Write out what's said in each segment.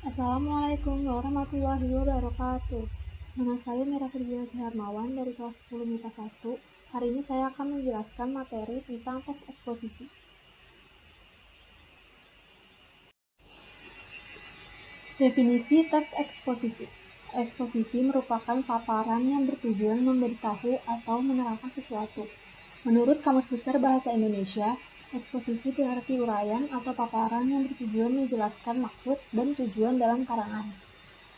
Assalamualaikum warahmatullahi wabarakatuh. Nama saya Mira Firdiansyah Hermawan dari kelas 10 MIPA 1. Hari ini saya akan menjelaskan materi tentang teks eksposisi. Definisi teks eksposisi. Eksposisi merupakan paparan yang bertujuan memberitahu atau menerangkan sesuatu. Menurut Kamus Besar Bahasa Indonesia, eksposisi berarti uraian atau paparan yang bertujuan menjelaskan maksud dan tujuan dalam karangan.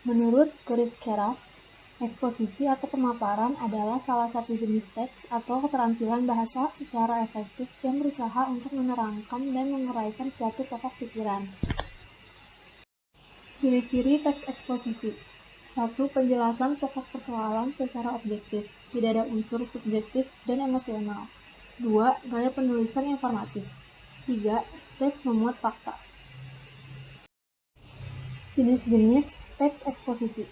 Menurut Goris Keraf, eksposisi atau pemaparan adalah salah satu jenis teks atau keterampilan bahasa secara efektif yang berusaha untuk menerangkan dan menguraikan suatu pokok pikiran. Ciri-ciri teks eksposisi. 1. Penjelasan pokok persoalan secara objektif, tidak ada unsur subjektif dan emosional. 2. Gaya penulisan informatif. 3. Teks memuat fakta. Jenis-jenis teks eksposisi.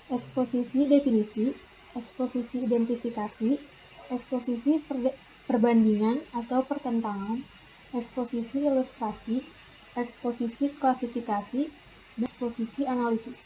Eksposisi definisi, eksposisi identifikasi, eksposisi perbandingan atau pertentangan, eksposisi ilustrasi, eksposisi klasifikasi, dan eksposisi analisis.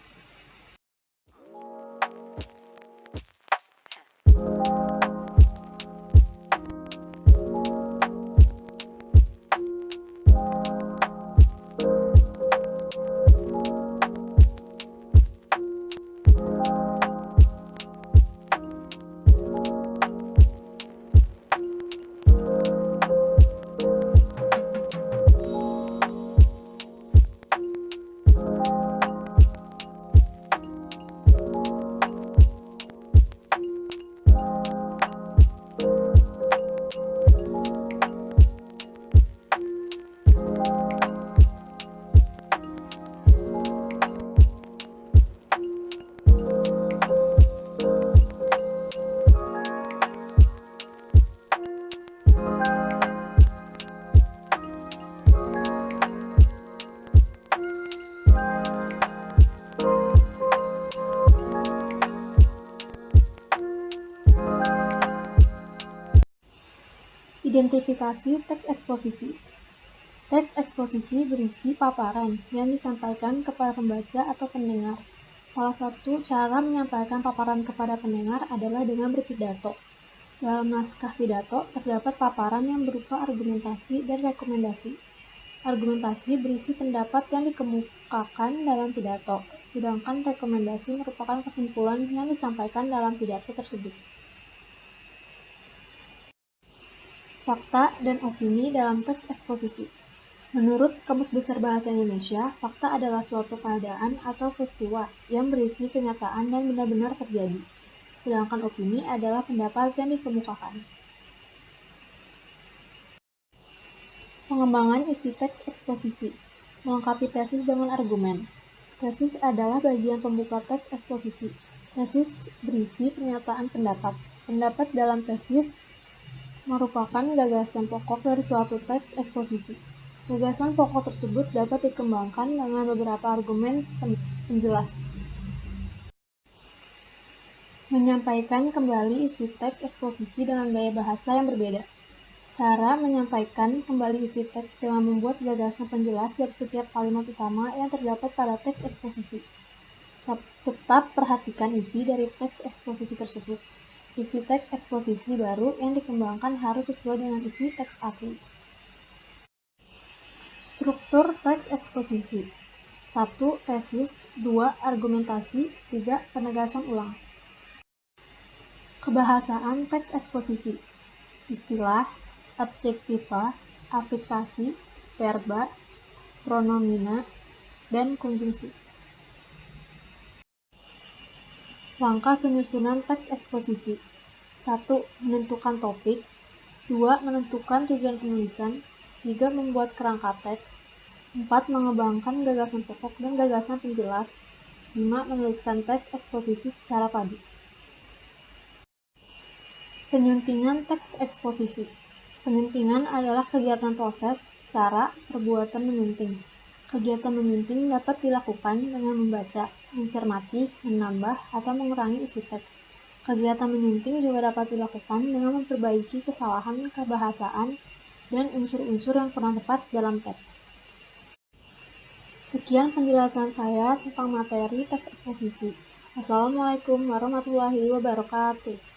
Identifikasi teks eksposisi. Teks eksposisi berisi paparan yang disampaikan kepada pembaca atau pendengar. Salah satu cara menyampaikan paparan kepada pendengar adalah dengan berpidato. Dalam naskah pidato terdapat paparan yang berupa argumentasi dan rekomendasi. Argumentasi berisi pendapat yang dikemukakan dalam pidato, sedangkan rekomendasi merupakan kesimpulan yang disampaikan dalam pidato tersebut. Fakta dan opini dalam teks eksposisi. Menurut Kamus Besar Bahasa Indonesia, fakta adalah suatu keadaan atau peristiwa yang berisi kenyataan dan benar-benar terjadi. Sedangkan opini adalah pendapat yang dikemukakan. Pengembangan isi teks eksposisi. Melengkapi tesis dengan argumen. Tesis adalah bagian pembuka teks eksposisi. Tesis berisi pernyataan pendapat. Pendapat dalam tesis merupakan gagasan pokok dari suatu teks eksposisi. Gagasan pokok tersebut dapat dikembangkan dengan beberapa argumen penjelas. Menyampaikan kembali isi teks eksposisi dengan gaya bahasa yang berbeda. Cara menyampaikan kembali isi teks dengan membuat gagasan penjelas dari setiap kalimat utama yang terdapat pada teks eksposisi. Tetap perhatikan isi dari teks eksposisi tersebut. Isi teks eksposisi baru yang dikembangkan harus sesuai dengan isi teks asli. Struktur teks eksposisi. 1. Tesis. 2. Argumentasi. 3. Penegasan ulang. Kebahasaan teks eksposisi. Istilah, adjektiva, afiksasi, verba, pronomina, dan konjungsi. Langkah penyusunan teks eksposisi. 1. Menentukan topik. 2. Menentukan tujuan penulisan. 3. Membuat kerangka teks. 4. Mengembangkan gagasan pokok dan gagasan penjelas. 5. Menuliskan teks eksposisi secara padu. Penyuntingan teks eksposisi. Penyuntingan adalah kegiatan proses, cara, perbuatan menyunting. Kegiatan menyunting dapat dilakukan dengan membaca, mencermati, menambah, atau mengurangi isi teks. Kegiatan menyunting juga dapat dilakukan dengan memperbaiki kesalahan kebahasaan dan unsur-unsur yang kurang tepat dalam teks. Sekian penjelasan saya tentang materi teks eksposisi. Assalamualaikum warahmatullahi wabarakatuh.